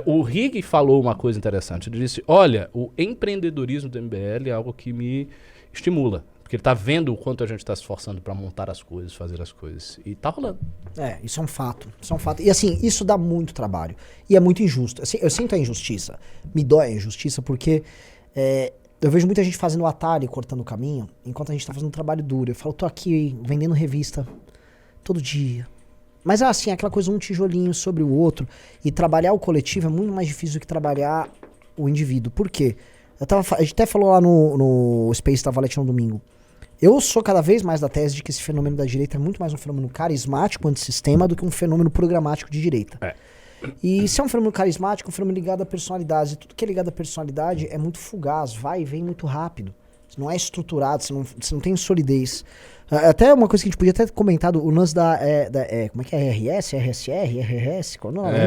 O Rig falou uma coisa interessante. Ele disse, olha, o empreendedorismo do MBL é algo que me estimula. Porque ele está vendo o quanto a gente está se esforçando para montar as coisas, fazer as coisas. E tá rolando. Isso é um fato. Isso é um fato. E assim, isso dá muito trabalho. E é muito injusto. Assim, eu sinto a injustiça. Me dói a injustiça porque eu vejo muita gente fazendo atalho e cortando o caminho, enquanto a gente tá fazendo um trabalho duro. Eu falo, tô aqui vendendo revista todo dia. Mas assim, aquela coisa, um tijolinho sobre o outro. E trabalhar o coletivo é muito mais difícil do que trabalhar o indivíduo. Por quê? A gente até falou lá no Space da Valete no domingo. Eu sou cada vez mais da tese de que esse fenômeno da direita é muito mais um fenômeno carismático antissistema do que um fenômeno programático de direita. E se é um fenômeno carismático, um fenômeno ligado à personalidade. E tudo que é ligado à personalidade é muito fugaz, vai e vem muito rápido. Você não é estruturado, você não tem solidez. Até uma coisa que a gente podia até ter comentado, o lance como é que é? RS, RSR, RRS? Qual é o nome?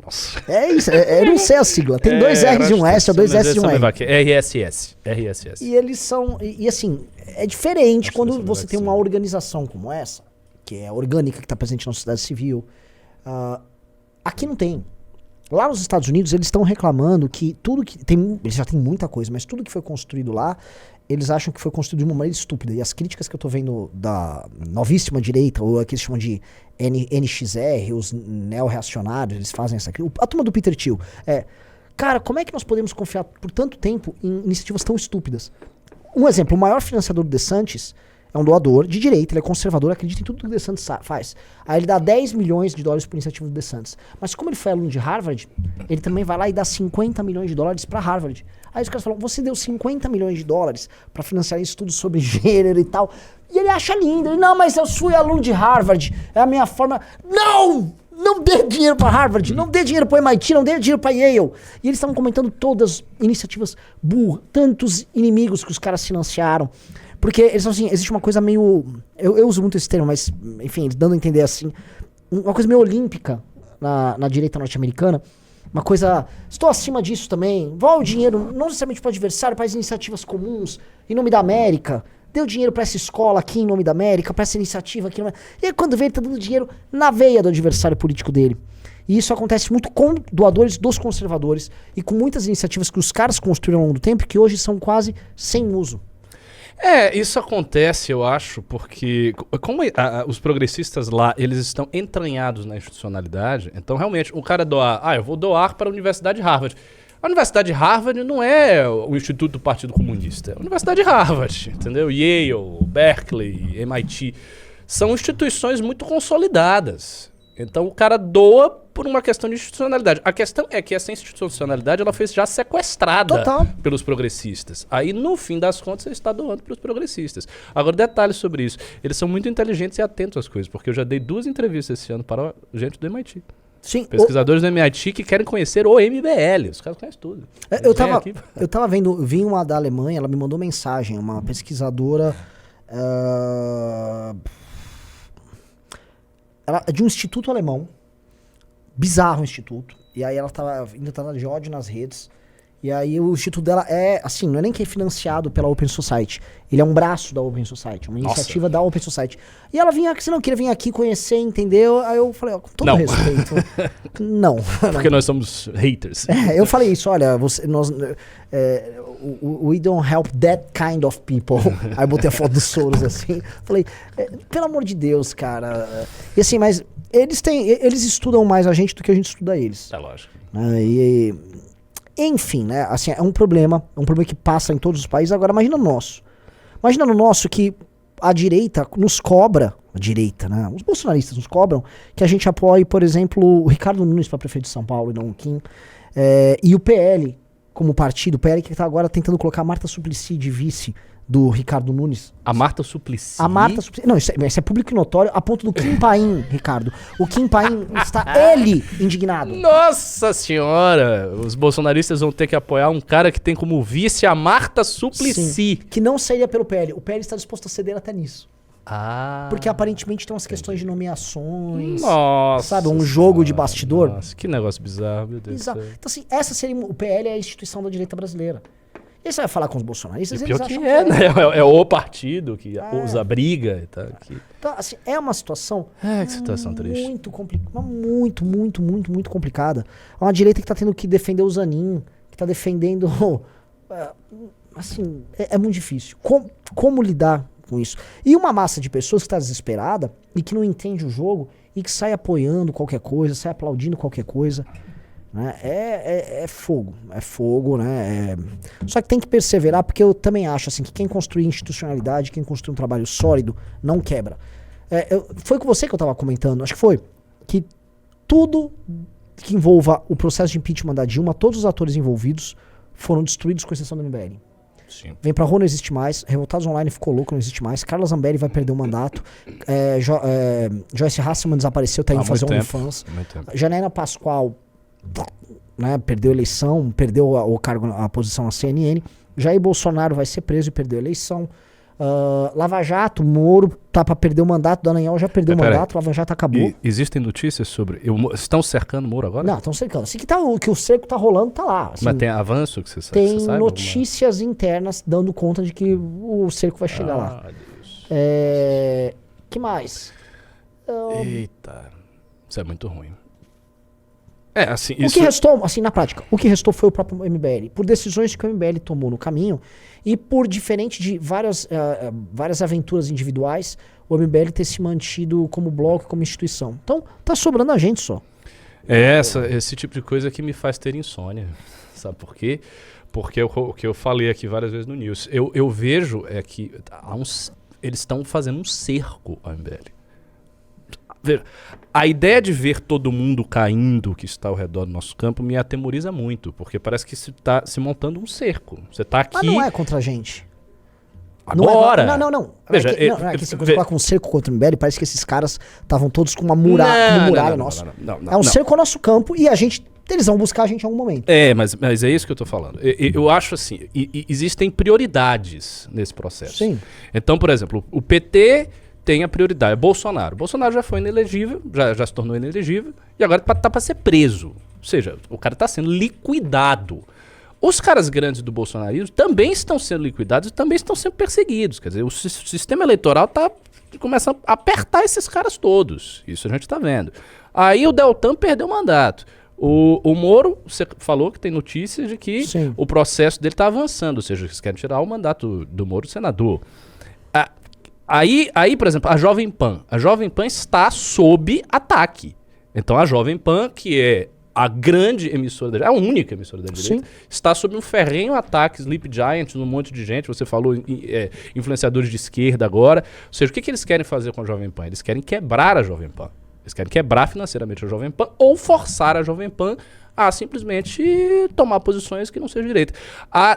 Nossa. É isso, eu não sei a sigla. Tem dois R's e um S, ou dois S e um R. RSS. E eles são. E assim, é diferente quando você tem uma organização como essa, que é orgânica, que está presente na sociedade civil. Aqui não tem. Lá nos Estados Unidos, eles estão reclamando que tudo que. Eles já têm muita coisa, mas tudo que foi construído lá, eles acham que foi construído de uma maneira estúpida. E as críticas que eu tô vendo da novíssima direita, ou a que eles chamam de NXR, os neo-reacionários, eles fazem essa crítica. A turma do Peter Thiel. Cara, como é que nós podemos confiar por tanto tempo em iniciativas tão estúpidas? Um exemplo, o maior financiador do DeSantis é um doador de direita, ele é conservador, acredita em tudo que o DeSantis faz. Aí ele dá 10 milhões de dólares por iniciativa do DeSantis. Mas como ele foi aluno de Harvard, ele também vai lá e dá 50 milhões de dólares para Harvard. Aí os caras falam, você deu 50 milhões de dólares para financiar estudos sobre gênero e tal. E ele acha lindo. Ele, não, mas eu fui aluno de Harvard, é a minha forma... Não! Não dê dinheiro para Harvard, não dê dinheiro para MIT, não dê dinheiro para Yale. E eles estavam comentando todas as iniciativas burras, tantos inimigos que os caras financiaram. Porque eles falam assim, existe uma coisa meio... Eu uso muito esse termo, mas, enfim, dando a entender assim, uma coisa meio olímpica na direita norte-americana. Uma coisa... Estou acima disso também. Vá o dinheiro, não necessariamente para o adversário, para as iniciativas comuns, em nome da América. Deu dinheiro para essa escola aqui em nome da América, para essa iniciativa aqui. E aí quando vê, ele tá dando dinheiro na veia do adversário político dele. E isso acontece muito com doadores dos conservadores e com muitas iniciativas que os caras construíram ao longo do tempo que hoje são quase sem uso. Isso acontece, eu acho, porque como os progressistas lá, eles estão entranhados na institucionalidade, então realmente o cara doar, eu vou doar para a Universidade de Harvard. A Universidade de Harvard não é o Instituto do Partido Comunista, é a Universidade de Harvard, entendeu? Yale, Berkeley, MIT, são instituições muito consolidadas. Então o cara doa por uma questão de institucionalidade. A questão é que essa institucionalidade ela foi já sequestrada pelos progressistas. Aí, no fim das contas, você está doando para os progressistas. Agora, detalhes sobre isso. Eles são muito inteligentes e atentos às coisas, porque eu já dei 2 entrevistas esse ano para gente do MIT. Sim, pesquisadores do MIT que querem conhecer o MBL. Os caras conhecem tudo. Eu tava vendo, vi uma da Alemanha, ela me mandou mensagem, uma pesquisadora... Ela é de um instituto alemão, bizarro o instituto, e aí ela ainda tá de ódio nas redes, e aí o instituto dela assim, não é nem que é financiado pela Open Society, ele é um braço da Open Society, uma iniciativa da Open Society. E ela vinha aqui, você não queria vir aquaqui conhecer, entendeu? Aí eu falei, com todo respeito, não. Porque nós somos haters. Eu falei isso, olha, we don't help that kind of people. Aí eu botei a foto do Soros assim. Falei, pelo amor de Deus, cara. E assim, mas eles estudam mais a gente do que a gente estuda eles. É lógico. Enfim, né? Assim, é um problema que passa em todos os países. Agora, imagina no nosso. Imagina no nosso que a direita nos cobra, a direita, né? Os bolsonaristas nos cobram que a gente apoie, por exemplo, o Ricardo Nunes para prefeito de São Paulo e não o Kim. E o PL, como partido, o PL que está agora tentando colocar a Marta Suplicy de vice do Ricardo Nunes. A Marta Suplicy? A Marta Suplicy. Não, isso é público e notório, a ponto do Kim Paim, Ricardo. O Kim Paim está indignado. Nossa senhora! Os bolsonaristas vão ter que apoiar um cara que tem como vice a Marta Suplicy. Sim, que não seria pelo PL. O PL está disposto a ceder até nisso. Porque aparentemente tem umas questões de nomeações. Nossa, sabe, um jogo de bastidor. Nossa, que negócio bizarro, meu Deus do céu. Então assim, essa seria o PL é a instituição da direita brasileira. E aí você vai falar com os bolsonaristas, E eles pior que acham é, né? É o partido que usa briga e tal. Então, assim, é uma situação Que situação triste. muito complicada, muito complicada. É uma direita que tá tendo que defender o Zanin, que tá defendendo... assim, é muito difícil. Como lidar com isso? E uma massa de pessoas que tá desesperada e que não entende o jogo e que sai apoiando qualquer coisa, sai aplaudindo qualquer coisa... Né? É fogo, né? Só que tem que perseverar, porque eu também acho assim, que quem construir institucionalidade, quem construir um trabalho sólido, não quebra. Foi com você que eu estava comentando, acho que foi, que tudo que envolva o processo de impeachment da Dilma, todos os atores envolvidos foram destruídos com exceção do MBL. Sim. Vem pra rua, não existe mais. Revoltados Online ficou louco, não existe mais. Carla Zambelli vai perder o mandato. Joyce Hasselman desapareceu, tá indo fazer OnlyFans. Janaína Pascoal, né, perdeu a eleição, perdeu o cargo, a posição na CNN. Jair Bolsonaro vai ser preso e perdeu a eleição. Lava Jato, Moro tá pra perder o mandato, Dallagnol já perdeu o mandato, Lava Jato acabou. Existem notícias sobre... Estão cercando o Moro agora? Não, estão cercando. Assim que o cerco tá rolando, tá lá. Assim, mas tem avanço que você sabe? Tem notícias internas dando conta de que o cerco vai chegar lá. Deus. Que mais? Eita, isso é muito ruim. Assim, o que restou, assim, na prática, o que restou foi o próprio MBL. Por decisões que o MBL tomou no caminho e por diferente de várias aventuras individuais, o MBL ter se mantido como bloco, como instituição. Então, tá sobrando a gente só. Esse tipo de coisa que me faz ter insônia. Sabe por quê? Porque o que eu falei aqui várias vezes no News. Eu vejo que eles estão fazendo um cerco ao MBL. A ideia de ver todo mundo caindo que está ao redor do nosso campo me atemoriza muito, porque parece que se está se montando um cerco. Você está aqui... Mas não é contra a gente. Agora! Não. Veja, você colocar com um cerco contra o MBL, parece que esses caras estavam todos com uma muralha nossa. É um cerco ao nosso campo e eles vão buscar a gente em algum momento. Mas é isso que eu tô falando. Eu acho assim, existem prioridades nesse processo. Sim. Então, por exemplo, o PT... tem a prioridade. Bolsonaro. Bolsonaro já foi inelegível, já se tornou inelegível, e agora tá para ser preso. Ou seja, o cara tá sendo liquidado. Os caras grandes do bolsonarismo também estão sendo liquidados e também estão sendo perseguidos. Quer dizer, o sistema eleitoral começa a apertar esses caras todos. Isso a gente tá vendo. Aí o Deltan perdeu o mandato. O Moro, você falou que tem notícias de que Sim. o processo dele tá avançando, ou seja, eles querem tirar o mandato do Moro senador. Aí, por exemplo, a Jovem Pan. A Jovem Pan está sob ataque. Então a Jovem Pan, que é a grande emissora da direita, a única emissora da direita, está sob um ferrenho ataque, Sleep Giant, um monte de gente, você falou influenciadores de esquerda agora. Ou seja, o que eles querem fazer com a Jovem Pan? Eles querem quebrar a Jovem Pan. Eles querem quebrar financeiramente a Jovem Pan ou forçar a Jovem Pan a simplesmente tomar posições que não sejam direita.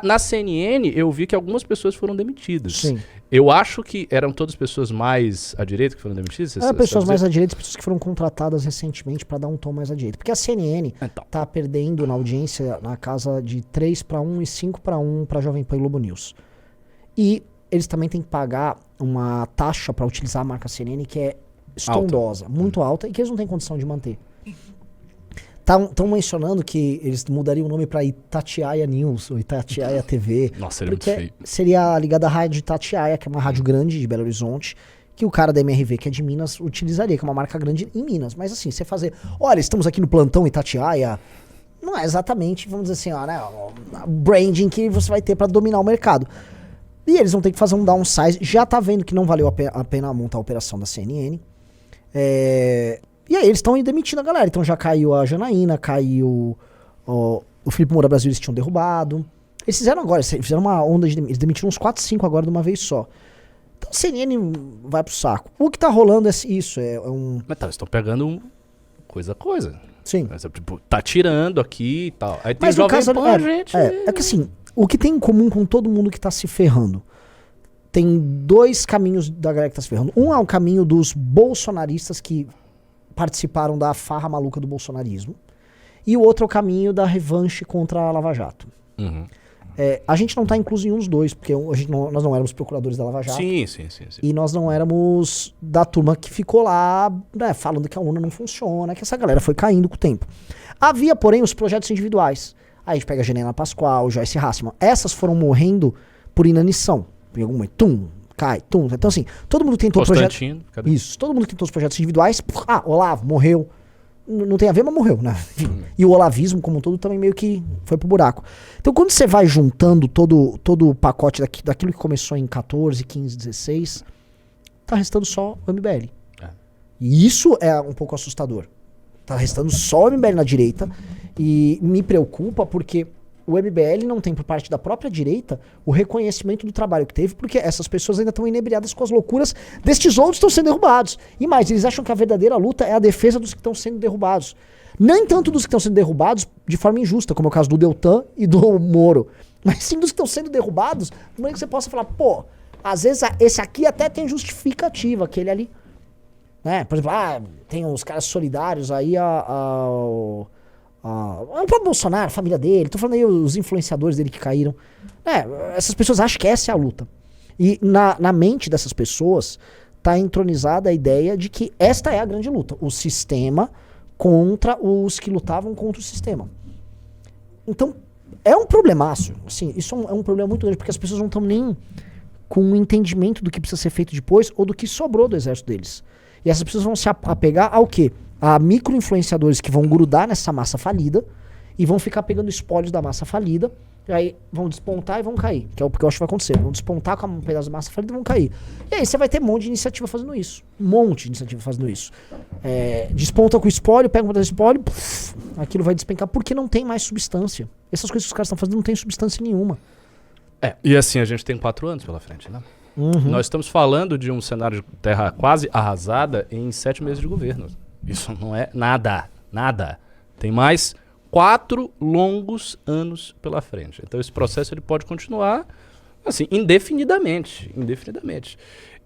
Na CNN, eu vi que algumas pessoas foram demitidas. Sim. Eu acho que eram todas pessoas mais à direita que foram demitidas? Pessoas mais à direita, pessoas que foram contratadas recentemente para dar um tom mais à direita. Porque a CNN tá perdendo na audiência na casa de 3-1 e 5-1 para Jovem Pan e Globo News. E eles também têm que pagar uma taxa para utilizar a marca CNN que é estrondosa, muito alta, e que eles não têm condição de manter. Estão mencionando que eles mudariam o nome para Itatiaia News ou Itatiaia TV. Nossa, seria muito feio. Seria ligada à rádio Itatiaia, que é uma rádio grande de Belo Horizonte, que o cara da MRV, que é de Minas, utilizaria, que é uma marca grande em Minas. Mas assim, você fazer, olha, estamos aqui no plantão Itatiaia, não é exatamente, vamos dizer assim, né, o branding que você vai ter para dominar o mercado. E eles vão ter que fazer um downsize. Já tá vendo que não valeu a pena montar a operação da CNN. E aí eles estão demitindo a galera. Então já caiu a Janaína, caiu o Felipe Moura Brasil, eles tinham derrubado. Eles fizeram agora, eles fizeram uma onda de eles demitiram uns 4, 5 agora de uma vez só. Então a CNN vai pro saco. O que tá rolando é isso, Mas eles estão pegando coisa a coisa. Sim. Mas, tipo, tá tirando aqui e tal. Aí tem Mas no Jovem caso, Pan, gente... É que assim, o que tem em comum com todo mundo que tá se ferrando? Tem dois caminhos da galera que tá se ferrando. Um é o caminho dos bolsonaristas que participaram da farra maluca do bolsonarismo. E o outro é o caminho da revanche contra a Lava Jato. Uhum. A gente não tá incluso em um dos dois, porque nós não éramos procuradores da Lava Jato. Sim. E nós não éramos da turma que ficou lá, né, falando que a urna não funciona, que essa galera foi caindo com o tempo. Havia, porém, os projetos individuais. Aí a gente pega a Helena Pascoal, Joyce Hasselman. Essas foram morrendo por inanição. Em algum momento, cai. Então assim, todo mundo tentou projetos... Isso, todo mundo tentou os projetos individuais. Olavo, morreu. Não tem a ver, mas morreu, né? E o olavismo como um todo também meio que foi pro buraco. Então quando você vai juntando todo o pacote daquilo que começou em 14, 15, 16, tá restando só o MBL. E isso é um pouco assustador. Tá restando só o MBL na direita e me preocupa porque o MBL não tem por parte da própria direita o reconhecimento do trabalho que teve, porque essas pessoas ainda estão inebriadas com as loucuras destes outros que estão sendo derrubados. E mais, eles acham que a verdadeira luta é a defesa dos que estão sendo derrubados. Nem tanto dos que estão sendo derrubados de forma injusta, como é o caso do Deltan e do Moro, mas sim dos que estão sendo derrubados, de maneira que você possa falar, pô, às vezes esse aqui até tem justificativa, aquele ali, né? Por exemplo, tem os caras solidários aí o próprio Bolsonaro, a família dele, tô falando aí os influenciadores dele que caíram. Essas pessoas acham que essa é a luta. E na mente dessas pessoas tá entronizada a ideia de que esta é a grande luta. O sistema contra os que lutavam contra o sistema. Então, é um problemaço. Assim, isso é um problema muito grande, porque as pessoas não estão nem com um entendimento do que precisa ser feito depois ou do que sobrou do exército deles. E essas pessoas vão se apegar ao quê? A micro-influenciadores que vão grudar nessa massa falida e vão ficar pegando espólios da massa falida, e aí vão despontar e vão cair, que é o que eu acho que vai acontecer. Vão despontar com um pedaço da massa falida e vão cair. E aí você vai ter um monte de iniciativa fazendo isso. Um monte de iniciativa fazendo isso. Desponta com o espólio, pega um pedaço de espólio, aquilo vai despencar porque não tem mais substância. Essas coisas que os caras estão fazendo não tem substância nenhuma. E assim, a gente tem 4 anos pela frente, né? Nós estamos falando de um cenário de terra quase arrasada em 7 meses de governo. Isso não é nada. Tem mais 4 longos anos pela frente. Então esse processo ele pode continuar assim, indefinidamente.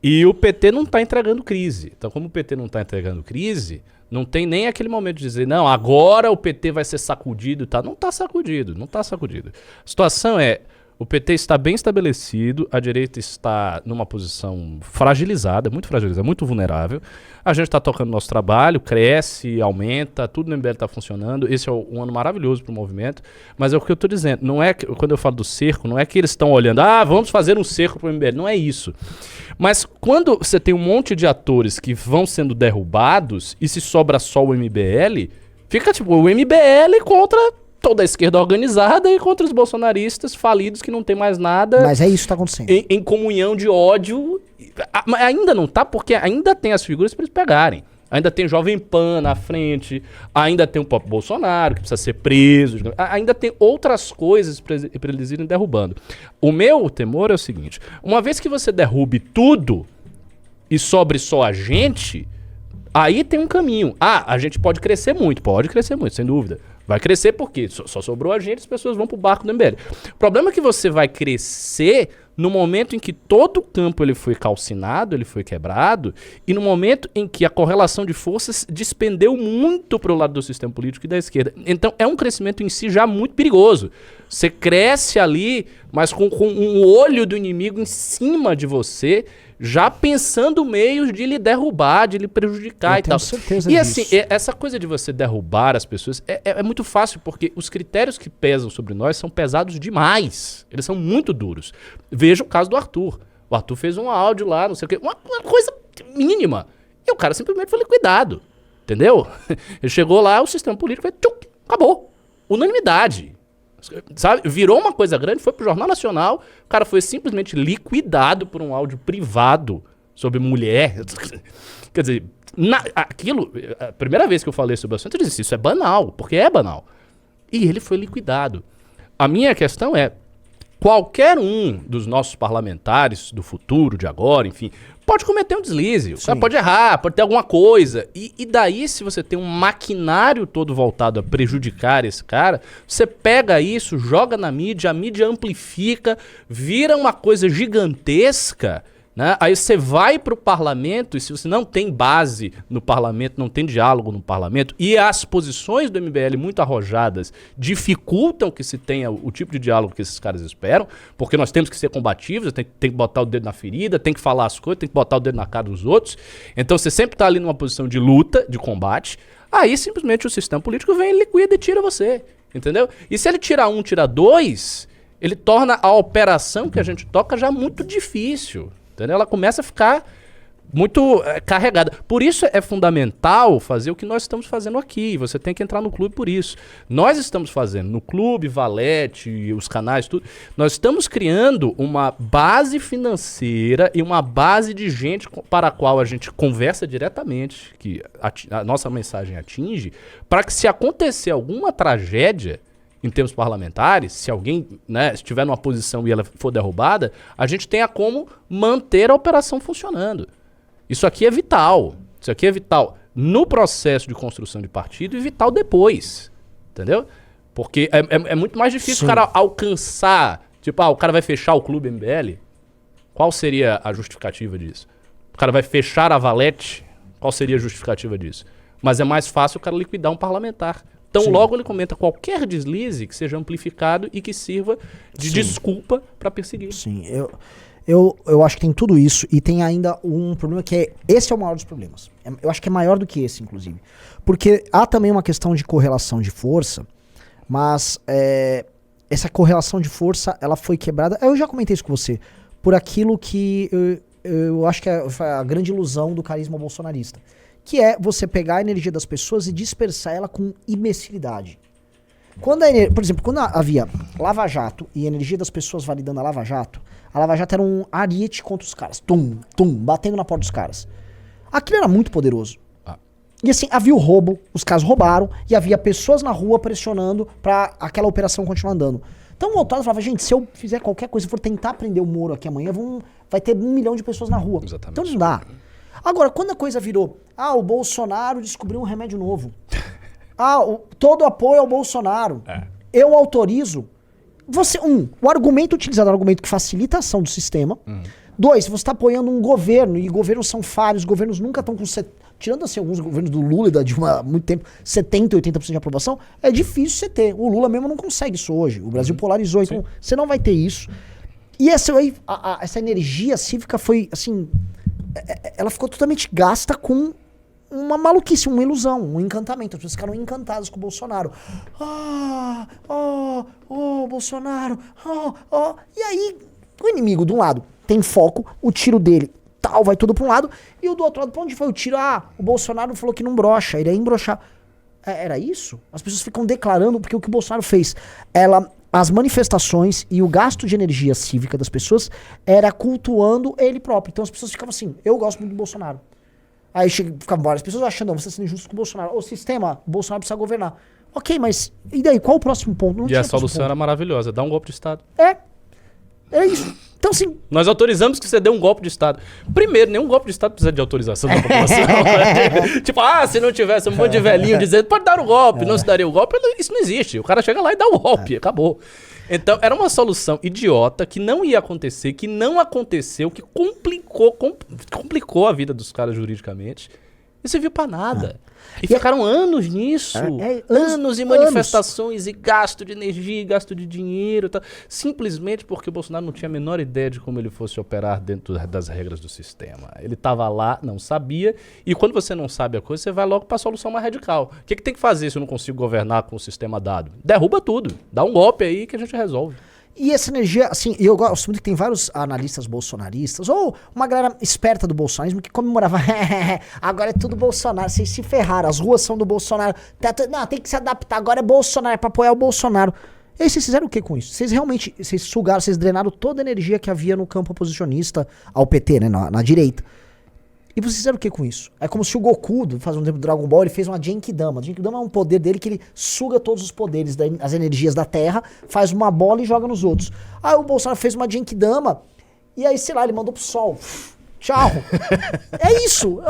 E o PT não está entregando crise. Então como o PT não está entregando crise, não tem nem aquele momento de dizer, não, agora o PT vai ser sacudido e tal. Não está sacudido. A situação é, o PT está bem estabelecido, a direita está numa posição fragilizada, muito vulnerável. A gente está tocando nosso trabalho, cresce, aumenta, tudo no MBL está funcionando. Esse é um ano maravilhoso para o movimento. Mas é o que eu estou dizendo, não é que, quando eu falo do cerco, não é que eles estão olhando, vamos fazer um cerco para o MBL. Não é isso. Mas quando você tem um monte de atores que vão sendo derrubados e se sobra só o MBL, fica tipo o MBL contra toda a esquerda organizada e contra os bolsonaristas falidos que não tem mais nada. Mas é isso que está acontecendo. Em comunhão de ódio. Ainda não tá, porque ainda tem as figuras para eles pegarem. Ainda tem Jovem Pan na frente, ainda tem o próprio Bolsonaro, que precisa ser preso, ainda tem outras coisas para eles irem derrubando. O meu temor é o seguinte, uma vez que você derrube tudo e sobre só a gente, aí tem um caminho. A gente pode crescer muito, sem dúvida. Vai crescer porque só sobrou a gente, as pessoas vão pro barco do MBL. O problema é que você vai crescer no momento em que todo o campo ele foi calcinado, ele foi quebrado, e no momento em que a correlação de forças despendeu muito pro lado do sistema político e da esquerda. Então é um crescimento em si já muito perigoso. Você cresce ali, mas com um olho do inimigo em cima de você, já pensando meios de lhe derrubar, de lhe prejudicar e tal. Certeza e disso. assim, essa coisa de você derrubar as pessoas é muito fácil, porque os critérios que pesam sobre nós são pesados demais. Eles são muito duros. Veja o caso do Arthur. O Arthur fez um áudio lá, não sei o quê, uma coisa mínima. E o cara simplesmente foi liquidado. Entendeu? Ele chegou lá, o sistema político acabou. Unanimidade. Sabe? Virou uma coisa grande, foi pro Jornal Nacional, o cara foi simplesmente liquidado por um áudio privado sobre mulher. Quer dizer, aquilo, a primeira vez que eu falei sobre o assunto, eu disse, isso é banal, porque é banal. E ele foi liquidado. A minha questão é, qualquer um dos nossos parlamentares do futuro, de agora, enfim, pode cometer um deslize, o cara pode errar, pode ter alguma coisa. E daí, se você tem um maquinário todo voltado a prejudicar esse cara, você pega isso, joga na mídia, a mídia amplifica, vira uma coisa gigantesca, né? Aí você vai pro parlamento, e se você não tem base no parlamento, não tem diálogo no parlamento, e as posições do MBL muito arrojadas dificultam que se tenha o tipo de diálogo que esses caras esperam, porque nós temos que ser combativos, tem que botar o dedo na ferida, tem que falar as coisas, tem que botar o dedo na cara dos outros. Então você sempre tá ali numa posição de luta, de combate, aí simplesmente o sistema político vem, liquida e tira você. Entendeu? E se ele tirar um, tira dois, ele torna a operação que a gente toca já muito difícil. Entendeu? Ela começa a ficar muito carregada. Por isso é fundamental fazer o que nós estamos fazendo aqui. Você tem que entrar no clube por isso. Nós estamos fazendo no clube, Valete, os canais, tudo. Nós estamos criando uma base financeira e uma base de gente para a qual a gente conversa diretamente, que a nossa mensagem atinge, para que se acontecer alguma tragédia em termos parlamentares, se alguém, né, estiver numa posição e ela for derrubada, a gente tenha como manter a operação funcionando. Isso aqui é vital. Isso aqui é vital no processo de construção de partido e vital depois. Entendeu? Porque é muito mais difícil o cara alcançar. Tipo, o cara vai fechar o clube MBL? Qual seria a justificativa disso? O cara vai fechar a Valete? Qual seria a justificativa disso? Mas é mais fácil o cara liquidar um parlamentar. Então logo ele comenta qualquer deslize que seja amplificado e que sirva de desculpa para perseguir. Sim, eu acho que tem tudo isso e tem ainda um problema que esse é o maior dos problemas. Eu acho que é maior do que esse, inclusive. Porque há também uma questão de correlação de força, mas essa correlação de força, ela foi quebrada, eu já comentei isso com você, por aquilo que eu acho que é a grande ilusão do carisma bolsonarista, que é você pegar a energia das pessoas e dispersar ela com imbecilidade. Por exemplo, quando havia Lava Jato e a energia das pessoas validando a Lava Jato era um ariete contra os caras. Tum, tum, batendo na porta dos caras. Aquilo era muito poderoso. E assim, havia o roubo, os caras roubaram, e havia pessoas na rua pressionando pra aquela operação continuar andando. Então o Otávio falava, gente, se eu fizer qualquer coisa, se for tentar prender o Moro aqui amanhã, vai ter 1 milhão de pessoas na rua. Exatamente. Então não dá. Agora, quando a coisa virou, o Bolsonaro descobriu um remédio novo. Todo apoio ao Bolsonaro. Eu autorizo. O argumento utilizado é um argumento que facilita a ação do sistema. 2, você está apoiando um governo, e governos são falhos, governos nunca estão com... Tirando assim alguns governos do Lula e da Dilma há muito tempo, 70% e 80% de aprovação, é difícil você ter. O Lula mesmo não consegue isso hoje. O Brasil polarizou, então você não vai ter isso. E essa energia cívica foi, assim... Ela ficou totalmente gasta com uma maluquice, uma ilusão, um encantamento. As pessoas ficaram encantadas com o Bolsonaro. Bolsonaro, E aí, o inimigo, de um lado, tem foco, o tiro dele, vai tudo pra um lado, e o do outro lado, pra onde foi o tiro? O Bolsonaro falou que não brocha, ele ia embrochar. Era isso? As pessoas ficam declarando, porque o que o Bolsonaro fez, as manifestações e o gasto de energia cívica das pessoas era cultuando ele próprio. Então as pessoas ficavam assim, eu gosto muito do Bolsonaro. Aí ficavam várias pessoas achando, você está sendo injusto com o Bolsonaro. O sistema, o Bolsonaro precisa governar. Ok, mas e daí? Qual o próximo ponto? E a solução era maravilhosa, dar um golpe de Estado. É isso. Então, sim. Nós autorizamos que você dê um golpe de Estado. Primeiro, nenhum golpe de Estado precisa de autorização da população. Tipo, se não tivesse um monte de velhinho dizendo, pode dar o golpe, não se daria o golpe, isso não existe. O cara chega lá e dá o golpe, acabou. Então, era uma solução idiota que não ia acontecer, que não aconteceu, que complicou a vida dos caras juridicamente. E serviu pra nada. E ficaram anos nisso. Anos e manifestações e gasto de energia, gasto de dinheiro. Simplesmente porque o Bolsonaro não tinha a menor ideia de como ele fosse operar dentro das regras do sistema. Ele estava lá, não sabia. E quando você não sabe a coisa, você vai logo para a solução mais radical. O que tem que fazer se eu não consigo governar com o sistema dado? Derruba tudo. Dá um golpe aí que a gente resolve. E essa energia, assim, eu gosto muito que tem vários analistas bolsonaristas, ou uma galera esperta do bolsonarismo que comemorava, agora é tudo Bolsonaro, vocês se ferraram, as ruas são do Bolsonaro, não, tem que se adaptar, agora é Bolsonaro, é pra apoiar o Bolsonaro. E aí vocês fizeram o que com isso? Vocês sugaram, vocês drenaram toda a energia que havia no campo oposicionista ao PT, né, na direita. E vocês fizeram o que com isso? É como se o Goku, fazendo um tempo do Dragon Ball, ele fez uma Genkidama. A Genkidama é um poder dele que ele suga todos os poderes, as energias da Terra, faz uma bola e joga nos outros. Aí o Bolsonaro fez uma Genkidama, e aí, sei lá, ele mandou pro sol. Tchau. É isso.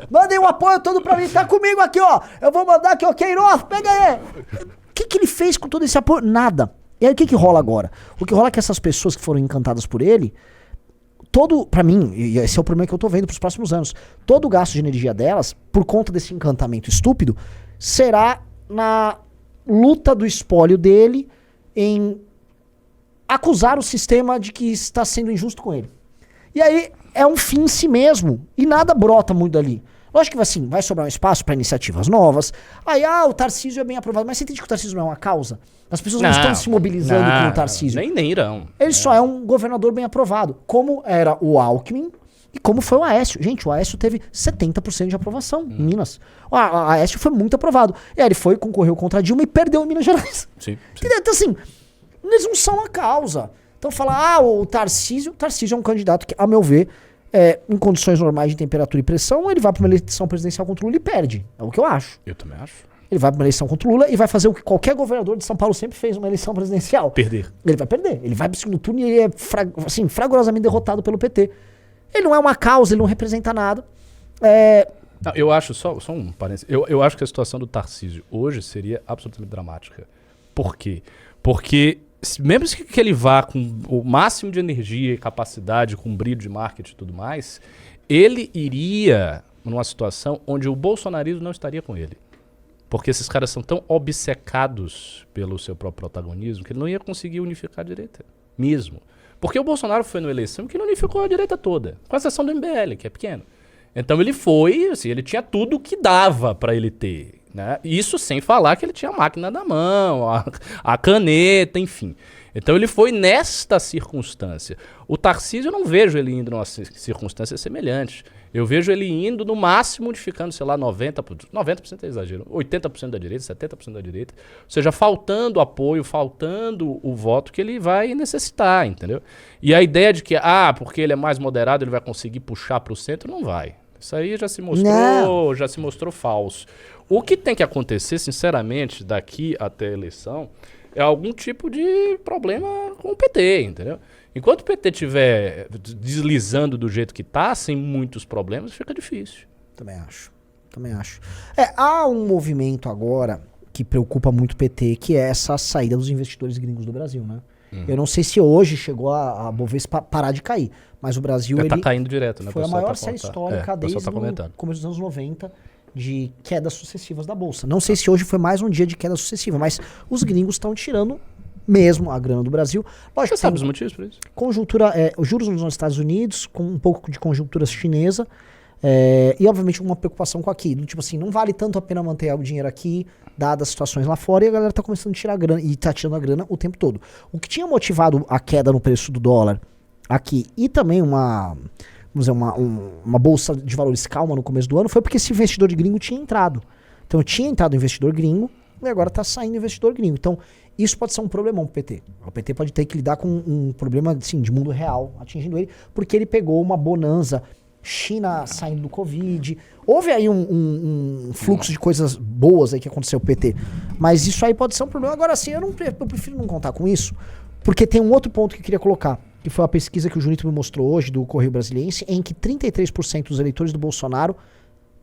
Mandem um apoio todo pra mim, tá comigo aqui, ó. Eu vou mandar aqui, ó, Queiroz, pega aí. O que ele fez com todo esse apoio? Nada. E aí o que rola agora? O que rola é que essas pessoas que foram encantadas por ele, pra mim, e esse é o problema que eu tô vendo pros próximos anos, todo o gasto de energia delas, por conta desse encantamento estúpido, será na luta do espólio dele em acusar o sistema de que está sendo injusto com ele. E aí é um fim em si mesmo, e nada brota muito dali. Lógico que assim, vai sobrar um espaço para iniciativas novas. Aí, o Tarcísio é bem aprovado. Mas você entende que o Tarcísio não é uma causa? As pessoas não estão se mobilizando com o Tarcísio. Nem irão. Ele só é um governador bem aprovado. Como era o Alckmin e como foi o Aécio. Gente, o Aécio teve 70% de aprovação em Minas. O Aécio foi muito aprovado. E aí ele foi, concorreu contra a Dilma e perdeu em Minas Gerais. Sim. Então assim, eles não são a causa. Então falar, o Tarcísio é um candidato que, a meu ver, em condições normais de temperatura e pressão, ele vai para uma eleição presidencial contra o Lula e perde. É o que eu acho. Eu também acho. Ele vai para uma eleição contra o Lula e vai fazer o que qualquer governador de São Paulo sempre fez uma eleição presidencial. Perder. Ele vai perder. Ele vai pro segundo turno e ele é fragorosamente derrotado pelo PT. Ele não é uma causa, ele não representa nada. Não, eu acho, só um parênteses, eu acho que a situação do Tarcísio hoje seria absolutamente dramática. Por quê? Porque mesmo que ele vá com o máximo de energia e capacidade, com brilho de marketing e tudo mais, ele iria numa situação onde o bolsonarismo não estaria com ele. Porque esses caras são tão obcecados pelo seu próprio protagonismo que ele não ia conseguir unificar a direita. Mesmo. Porque o Bolsonaro foi numa eleição que não unificou a direita toda. Com exceção do MBL, que é pequeno. Então ele foi, assim, ele tinha tudo o que dava para ele ter. Né? Isso sem falar que ele tinha a máquina na mão, a caneta, enfim. Então ele foi nesta circunstância. O Tarcísio eu não vejo ele indo numa circunstância semelhante. Eu vejo ele indo no máximo unificando, sei lá, 90% é exagero, 80% da direita, 70% da direita. Ou seja, faltando apoio, faltando o voto que ele vai necessitar, entendeu? E a ideia de que, porque ele é mais moderado, ele vai conseguir puxar para o centro, não vai. Isso aí já se mostrou falso. O que tem que acontecer, sinceramente, daqui até a eleição, é algum tipo de problema com o PT, entendeu? Enquanto o PT estiver deslizando do jeito que está, sem muitos problemas, fica difícil. Também acho. Há um movimento agora que preocupa muito o PT, que é essa saída dos investidores gringos do Brasil, né? Eu não sei se hoje chegou a Bovespa parar de cair, mas o Brasil tá caindo direto, né? Foi a maior série histórica desde o começo dos anos 90 de quedas sucessivas da Bolsa. Não sei se hoje foi mais um dia de queda sucessiva, mas os gringos estão tirando mesmo a grana do Brasil. Lógico, você sabe os motivos por isso? Conjuntura, os juros nos Estados Unidos, com um pouco de conjuntura chinesa, e obviamente uma preocupação com aqui. Tipo assim, não vale tanto a pena manter o dinheiro aqui, dadas as situações lá fora, e a galera tá começando a tirar a grana, e tá tirando a grana o tempo todo. O que tinha motivado a queda no preço do dólar aqui, e também uma bolsa de valores calma no começo do ano, foi porque esse investidor de gringo tinha entrado. Então tinha entrado investidor gringo, e agora tá saindo investidor gringo. Então isso pode ser um problemão pro PT. O PT pode ter que lidar com um problema assim, de mundo real atingindo ele, porque ele pegou uma bonança, China saindo do Covid. Houve aí um fluxo de coisas boas aí que aconteceu o PT. Mas isso aí pode ser um problema. Agora sim, eu prefiro não contar com isso, porque tem um outro ponto que eu queria colocar, que foi a pesquisa que o Junito me mostrou hoje, do Correio Brasiliense, em que 33% dos eleitores do Bolsonaro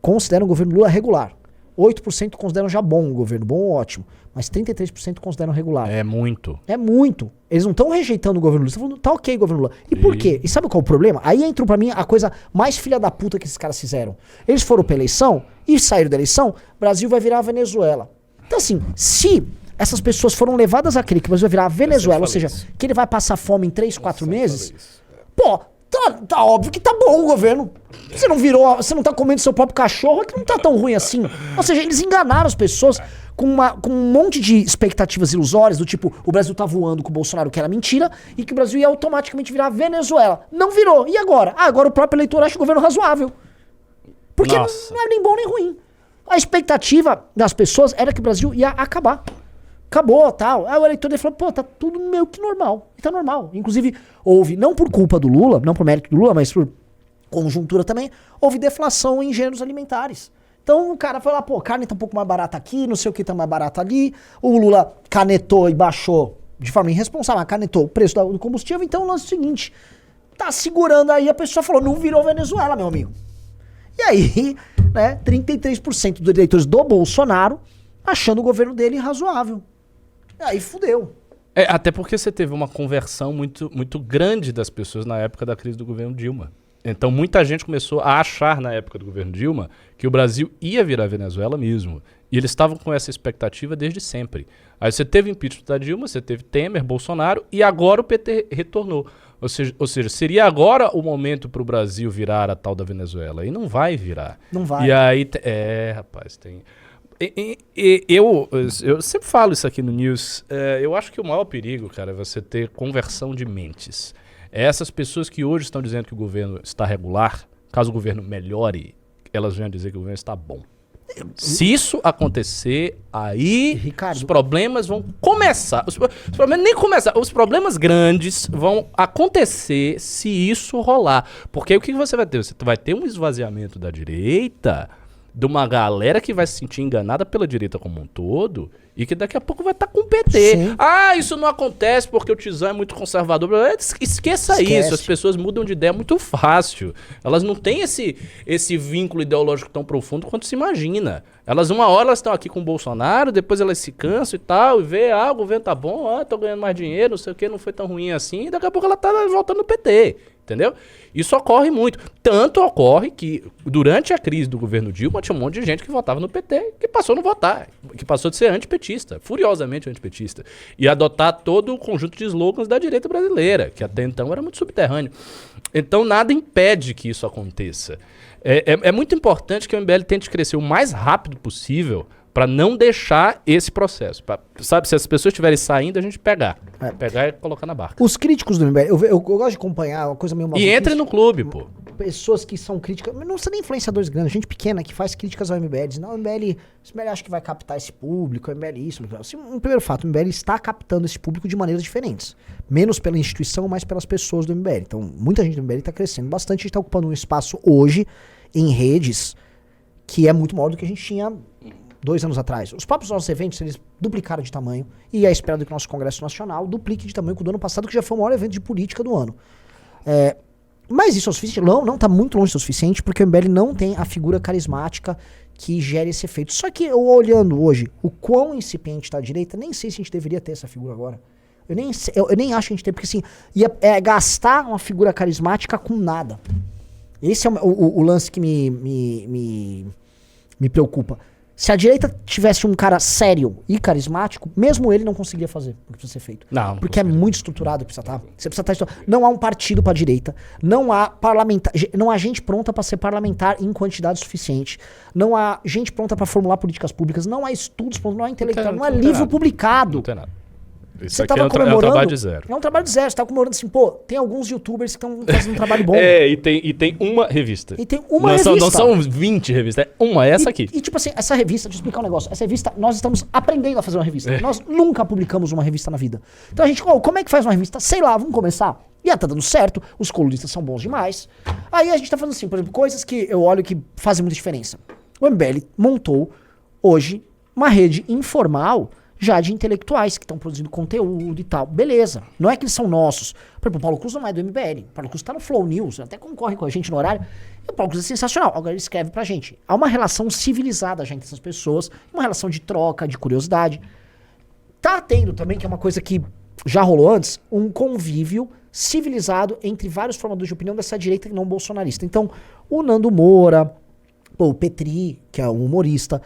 consideram o governo Lula regular. 8% consideram já bom o governo, bom ou ótimo. Mas 33% consideram regular. É muito. É muito. Eles não estão rejeitando o governo Lula. Estão falando, tá ok o governo Lula. E por quê? E sabe qual é o problema? Aí entrou pra mim a coisa mais filha da puta que esses caras fizeram. Eles foram pra eleição e saíram da eleição, o Brasil vai virar a Venezuela. Então assim, se essas pessoas foram levadas a crer que o Brasil vai virar a Venezuela, ou seja, que ele vai passar fome em 3, 4 meses, pô, tá óbvio que tá bom o governo. Você não tá comendo seu próprio cachorro, é que não tá tão ruim assim. Ou seja, eles enganaram as pessoas com um monte de expectativas ilusórias, do tipo, o Brasil tá voando com o Bolsonaro, que era mentira, e que o Brasil ia automaticamente virar a Venezuela. Não virou. E agora? Agora o próprio eleitor acha o governo razoável. Porque não é nem bom nem ruim. A expectativa das pessoas era que o Brasil ia acabar. Acabou, tal. Aí o eleitor dele falou, pô, tá tudo meio que normal. E tá normal. Inclusive, houve, não por culpa do Lula, não por mérito do Lula, mas por conjuntura também, houve deflação em gêneros alimentares. Então o cara foi lá, pô, carne tá um pouco mais barata aqui, não sei o que tá mais barato ali. O Lula canetou e baixou de forma irresponsável, canetou o preço do combustível. Então o lance é o seguinte, tá segurando aí, a pessoa falou, não virou Venezuela, meu amigo. E aí, né, 33% dos eleitores do Bolsonaro achando o governo dele razoável. E aí fudeu. Até porque você teve uma conversão muito, muito grande das pessoas na época da crise do governo Dilma. Então muita gente começou a achar na época do governo Dilma que o Brasil ia virar Venezuela mesmo. E eles estavam com essa expectativa desde sempre. Aí você teve impeachment da Dilma, você teve Temer, Bolsonaro e agora o PT retornou. Ou seja, seria agora o momento para o Brasil virar a tal da Venezuela. E não vai virar. Não vai. E aí, rapaz, tem... Eu sempre falo isso aqui no News. Eu acho que o maior perigo, cara, é você ter conversão de mentes. Essas pessoas que hoje estão dizendo que o governo está regular, caso o governo melhore, elas venham dizer que o governo está bom. Se isso acontecer, aí Ricardo, os problemas vão começar. Os problemas nem começar. Os problemas grandes vão acontecer se isso rolar. Porque aí o que você vai ter? Você vai ter um esvaziamento da direita, de uma galera que vai se sentir enganada pela direita como um todo e que daqui a pouco vai estar com o PT. Sim. Ah, isso não acontece porque o Tizão é muito conservador. Esqueça isso, as pessoas mudam de ideia muito fácil. Elas não têm esse vínculo ideológico tão profundo quanto se imagina. Elas, uma hora, elas estão aqui com o Bolsonaro, depois elas se cansam e tal, e vê, o governo tá bom, tô ganhando mais dinheiro, não sei o que, não foi tão ruim assim, e daqui a pouco ela tá voltando no PT. Entendeu? Isso ocorre muito. Tanto ocorre que, durante a crise do governo Dilma, tinha um monte de gente que votava no PT, que passou a não votar, que passou de ser antipetista, furiosamente antipetista, e adotar todo o conjunto de slogans da direita brasileira, que até então era muito subterrâneo. Então, nada impede que isso aconteça. É muito importante que o MBL tente crescer o mais rápido possível para não deixar esse processo. Sabe, se as pessoas estiverem saindo, a gente pegar. Pegar e colocar na barca. Os críticos do MBL, eu gosto de acompanhar uma coisa meio... E entre no clube, pô. Pessoas que são críticas, não precisa nem influenciadores grandes, gente pequena que faz críticas ao MBL, diz, não, o MBL acha que vai captar esse público, o MBL isso. Assim, um primeiro fato, o MBL está captando esse público de maneiras diferentes. Menos pela instituição, mais pelas pessoas do MBL. Então, muita gente do MBL está crescendo bastante, a gente está ocupando um espaço hoje em redes que é muito maior do que a gente tinha 2 anos atrás. Os próprios nossos eventos, eles duplicaram de tamanho, e é esperado que o nosso Congresso Nacional duplique de tamanho com o do ano passado, que já foi o maior evento de política do ano. Mas isso é o suficiente? Não está muito longe do suficiente, porque o MBL não tem a figura carismática que gere esse efeito. Só que eu olhando hoje o quão incipiente está a direita, nem sei se a gente deveria ter essa figura agora. Eu nem acho que a gente tem, porque assim, é gastar uma figura carismática com nada. Esse é o lance que me preocupa. Se a direita tivesse um cara sério e carismático, mesmo ele não conseguiria fazer o que precisa ser feito. Não, porque é muito estruturado, precisa estar. Você precisa estar. Não há um partido para a direita, não há parlamentar, não há gente pronta para ser parlamentar em quantidade suficiente, não há gente pronta para formular políticas públicas, não há estudos prontos, não há intelectual, não há livro publicado. Não tem nada. Isso Você aqui tava comemorando. É um trabalho de zero. É um trabalho de zero. Você tava comemorando assim, pô, tem alguns youtubers que estão fazendo um trabalho bom. E tem uma revista. E tem uma revista. Não são 20 revistas, é uma, essa aqui. E tipo assim, essa revista, deixa eu explicar um negócio. Essa revista, nós estamos aprendendo a fazer uma revista. Nós nunca publicamos uma revista na vida. Então a gente, como é que faz uma revista? Sei lá, vamos começar. E tá dando certo, os colunistas são bons demais. Aí a gente tá fazendo assim, por exemplo, coisas que eu olho que fazem muita diferença. O MBL montou hoje uma rede informal já de intelectuais que estão produzindo conteúdo e tal. Beleza. Não é que eles são nossos. Por exemplo, o Paulo Cruz não é do MBL. O Paulo Cruz tá no Flow News, até concorre com a gente no horário. E o Paulo Cruz é sensacional. Agora ele escreve pra gente. Há uma relação civilizada já entre essas pessoas, uma relação de troca, de curiosidade. Tá tendo também, que é uma coisa que já rolou antes, um convívio civilizado entre vários formadores de opinião dessa direita não bolsonarista. Então, o Nando Moura, o Petri, que é um humorista,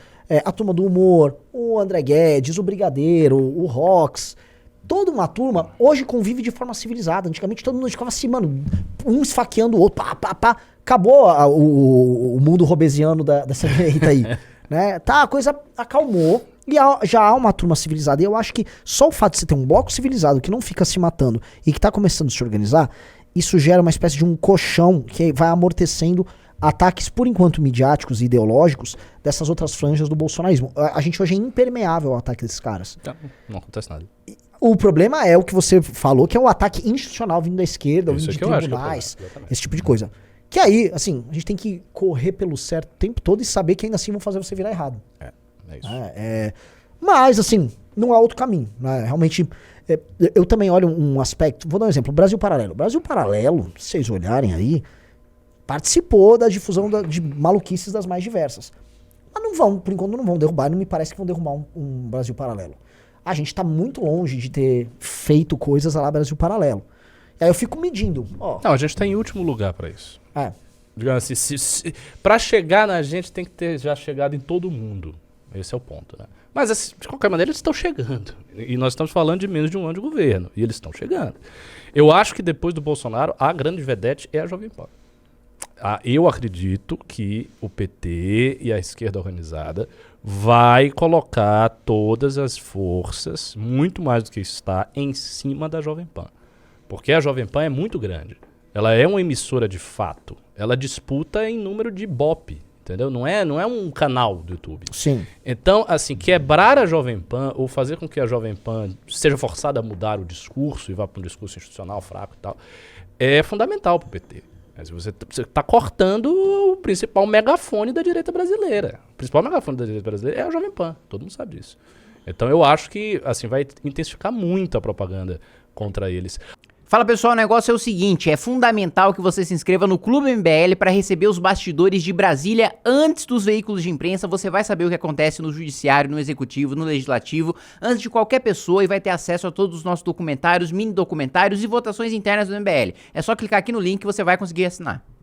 a turma do humor, o André Guedes, o Brigadeiro, o Rox, toda uma turma hoje convive de forma civilizada. Antigamente todo mundo ficava assim, mano, um esfaqueando o outro, pá. Acabou o mundo robesiano dessa direita aí, né? Tá, a coisa acalmou e já há uma turma civilizada. E eu acho que só o fato de você ter um bloco civilizado que não fica se matando e que tá começando a se organizar, isso gera uma espécie de um colchão que vai amortecendo ataques, por enquanto, midiáticos e ideológicos dessas outras franjas do bolsonarismo. A gente hoje é impermeável ao ataque desses caras. Não acontece nada. O problema é o que você falou, que é o ataque institucional vindo da esquerda, vindo de tribunais, esse tipo de coisa. Que aí, assim, a gente tem que correr pelo certo o tempo todo e saber que ainda assim vão fazer você virar errado. É isso. Mas, assim, não há outro caminho. Né? Realmente, eu também olho um aspecto. Vou dar um exemplo: o Brasil Paralelo. O Brasil Paralelo, se vocês olharem aí, participou da difusão de maluquices das mais diversas. Mas não vão, por enquanto não vão derrubar, não me parece que vão derrubar um Brasil Paralelo. A gente tá muito longe de ter feito coisas lá Brasil Paralelo. E aí eu fico medindo. Não, a gente tá em último lugar pra isso. É. Digamos assim, pra chegar na gente tem que ter já chegado em todo mundo. Esse é o ponto, né? Mas, assim, de qualquer maneira, eles estão chegando. E nós estamos falando de menos de um ano de governo. E eles estão chegando. Eu acho que depois do Bolsonaro, a grande vedete é a Jovem Pan. Eu acredito que o PT e a esquerda organizada vai colocar todas as forças, muito mais do que está, em cima da Jovem Pan. Porque a Jovem Pan é muito grande. Ela é uma emissora de fato. Ela disputa em número de Ibope, entendeu? Não é um canal do YouTube. Sim. Então, assim, quebrar a Jovem Pan ou fazer com que a Jovem Pan seja forçada a mudar o discurso e vá para um discurso institucional fraco e tal, é fundamental para o PT. Você está cortando o principal megafone da direita brasileira. O principal megafone da direita brasileira é a Jovem Pan. Todo mundo sabe disso. Então eu acho que assim vai intensificar muito a propaganda contra eles. Fala pessoal, o negócio é o seguinte, é fundamental que você se inscreva no Clube MBL para receber os bastidores de Brasília antes dos veículos de imprensa. Você vai saber o que acontece no judiciário, no executivo, no legislativo, antes de qualquer pessoa, e vai ter acesso a todos os nossos documentários, mini documentários e votações internas do MBL. É só clicar aqui no link que você vai conseguir assinar.